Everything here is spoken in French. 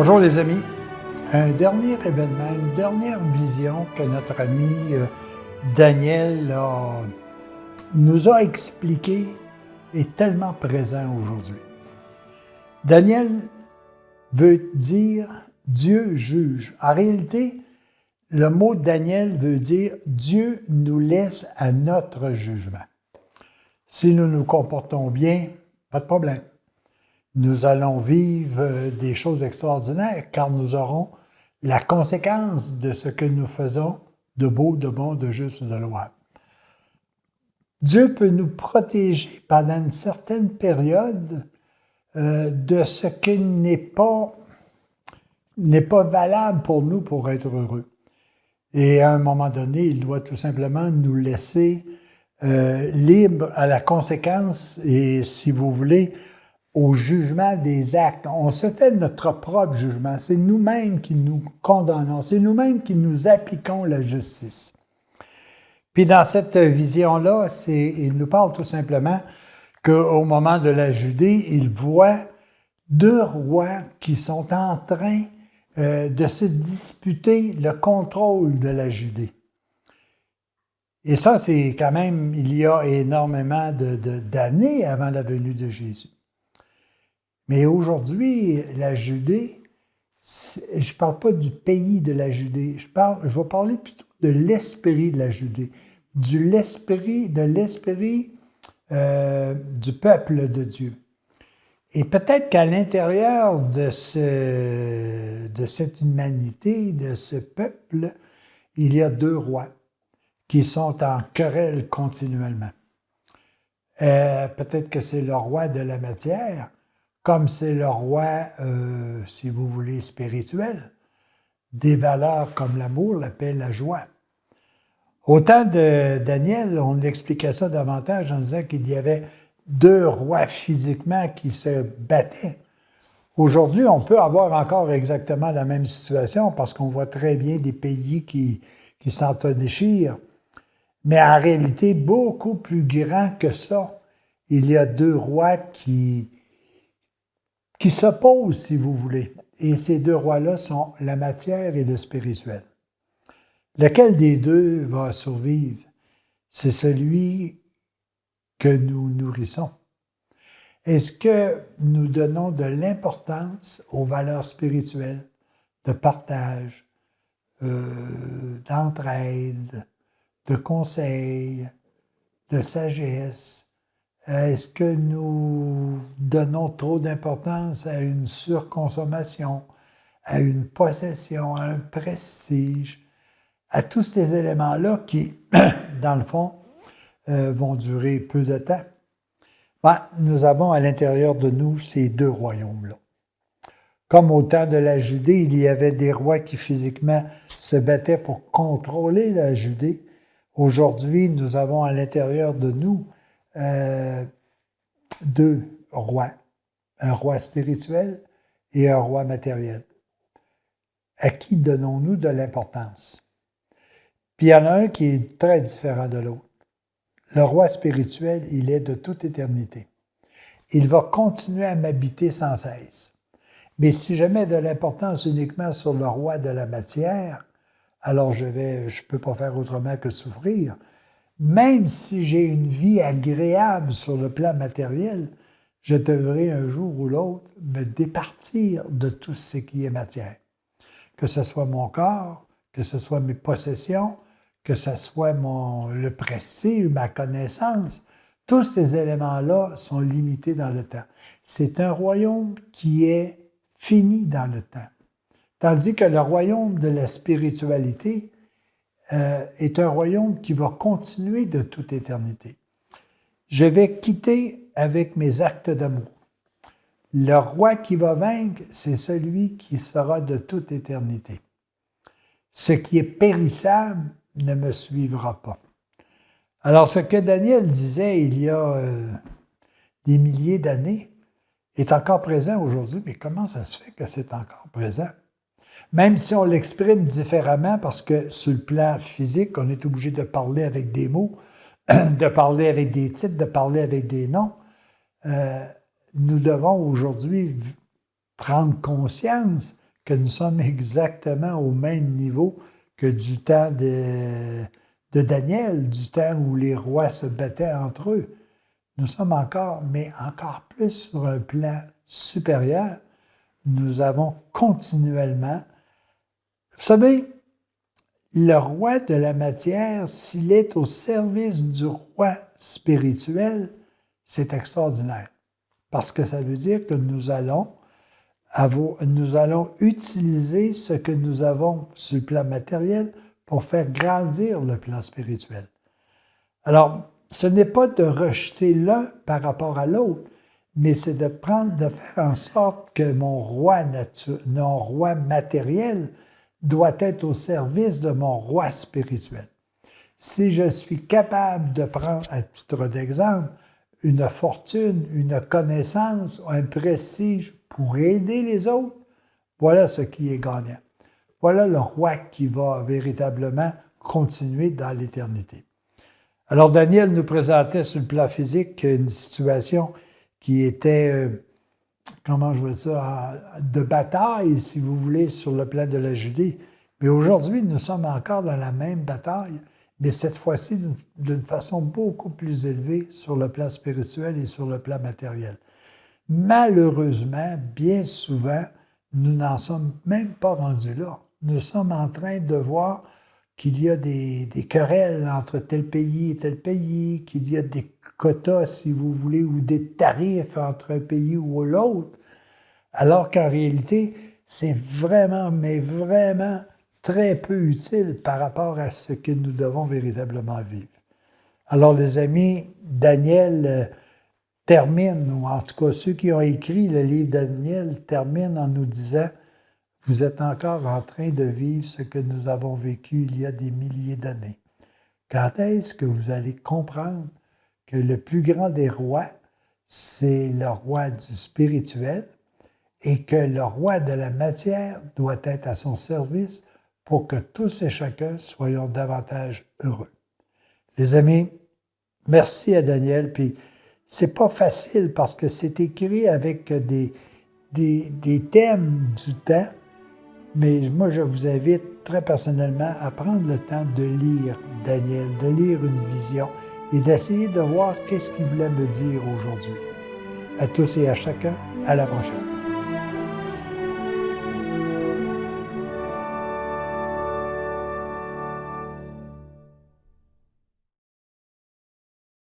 Bonjour les amis. Un dernier événement, une dernière vision que notre ami Daniel nous a expliqué est tellement présent aujourd'hui. Daniel veut dire Dieu juge. En réalité, le mot Daniel veut dire Dieu nous laisse à notre jugement. Si nous nous comportons bien, pas de problème. Nous allons vivre des choses extraordinaires car nous aurons la conséquence de ce que nous faisons de beau, de bon, de juste, de louable. Dieu peut nous protéger pendant une certaine période de ce qui n'est pas valable pour nous pour être heureux. Et à un moment donné, il doit tout simplement nous laisser libres à la conséquence et, si vous voulez, au jugement des actes. On se fait notre propre jugement. C'est nous-mêmes qui nous condamnons. C'est nous-mêmes qui nous appliquons la justice. Puis dans cette vision-là, il nous parle tout simplement qu'au moment de la Judée, il voit deux rois qui sont en train de se disputer le contrôle de la Judée. Et ça, c'est quand même, il y a énormément d'années avant la venue de Jésus. Mais aujourd'hui, la Judée, je ne parle pas du pays de la Judée, je vais parler plutôt de l'esprit de la Judée, de l'esprit du peuple de Dieu. Et peut-être qu'à l'intérieur de cette humanité, de ce peuple, il y a deux rois qui sont en querelle continuellement. Peut-être que c'est le roi de la matière, comme c'est le roi, si vous voulez, spirituel, des valeurs comme l'amour, la paix, la joie. Au temps de Daniel, on expliquait ça davantage en disant qu'il y avait deux rois physiquement qui se battaient. Aujourd'hui, on peut avoir encore exactement la même situation parce qu'on voit très bien des pays qui s'entredéchirent. Mais en réalité, beaucoup plus grand que ça, il y a deux rois qui s'opposent, si vous voulez. Et ces deux rois-là sont la matière et le spirituel. Lequel des deux va survivre? C'est celui que nous nourrissons. Est-ce que nous donnons de l'importance aux valeurs spirituelles, de partage, d'entraide, de conseil, de sagesse? Est-ce que nous donnons trop d'importance à une surconsommation, à une possession, à un prestige, à tous ces éléments-là qui, dans le fond, vont durer peu de temps? Nous avons à l'intérieur de nous ces deux royaumes-là. Comme au temps de la Judée, il y avait des rois qui physiquement se battaient pour contrôler la Judée. Aujourd'hui, nous avons à l'intérieur de nous deux rois, un roi spirituel et un roi matériel. À qui donnons-nous de l'importance? Puis il y en a un qui est très différent de l'autre. Le roi spirituel, il est de toute éternité. Il va continuer à m'habiter sans cesse. Mais si je mets de l'importance uniquement sur le roi de la matière, alors je peux pas faire autrement que souffrir. Même si j'ai une vie agréable sur le plan matériel, je devrais un jour ou l'autre me départir de tout ce qui est matière. Que ce soit mon corps, que ce soit mes possessions, que ce soit le prestige, ma connaissance, tous ces éléments-là sont limités dans le temps. C'est un royaume qui est fini dans le temps. Tandis que le royaume de la spiritualité est un royaume qui va continuer de toute éternité. Je vais quitter avec mes actes d'amour. Le roi qui va vaincre, c'est celui qui sera de toute éternité. Ce qui est périssable ne me suivra pas. Alors, ce que Daniel disait il y a des milliers d'années est encore présent aujourd'hui, mais comment ça se fait que c'est encore présent? Même si on l'exprime différemment, parce que sur le plan physique, on est obligé de parler avec des mots, de parler avec des titres, de parler avec des noms, nous devons aujourd'hui prendre conscience que nous sommes exactement au même niveau que du temps de Daniel, du temps où les rois se battaient entre eux. Nous sommes encore, mais encore plus sur un plan supérieur. Nous avons continuellement... Vous savez, le roi de la matière, s'il est au service du roi spirituel, c'est extraordinaire. Parce que ça veut dire que nous allons utiliser ce que nous avons sur le plan matériel pour faire grandir le plan spirituel. Alors, ce n'est pas de rejeter l'un par rapport à l'autre, mais c'est de faire en sorte que mon roi matériel doit être au service de mon roi spirituel. Si je suis capable de prendre, à titre d'exemple, une fortune, une connaissance, un prestige pour aider les autres, voilà ce qui est gagnant. Voilà le roi qui va véritablement continuer dans l'éternité. Alors, Daniel nous présentait sur le plan physique une situation qui était, comment je veux ça, de bataille, si vous voulez, sur le plan de la Judée. Mais aujourd'hui, nous sommes encore dans la même bataille, mais cette fois-ci d'une façon beaucoup plus élevée sur le plan spirituel et sur le plan matériel. Malheureusement, bien souvent, nous n'en sommes même pas rendus là. Nous sommes en train de voir qu'il y a des querelles entre tel pays et tel pays, qu'il y a des quotas, si vous voulez, ou des tarifs entre un pays ou l'autre, alors qu'en réalité, c'est vraiment, mais vraiment très peu utile par rapport à ce que nous devons véritablement vivre. Alors, les amis, Daniel termine, ou en tout cas ceux qui ont écrit le livre de Daniel terminent en nous disant « Vous êtes encore en train de vivre ce que nous avons vécu il y a des milliers d'années. Quand est-ce que vous allez comprendre que le plus grand des rois, c'est le roi du spirituel et que le roi de la matière doit être à son service pour que tous et chacun soyons davantage heureux. » Les amis, merci à Daniel, puis c'est pas facile parce que c'est écrit avec des thèmes du temps, mais moi je vous invite très personnellement à prendre le temps de lire Daniel, de lire une vision et d'essayer de voir qu'est-ce qu'il voulait me dire aujourd'hui. À tous et à chacun, à la prochaine.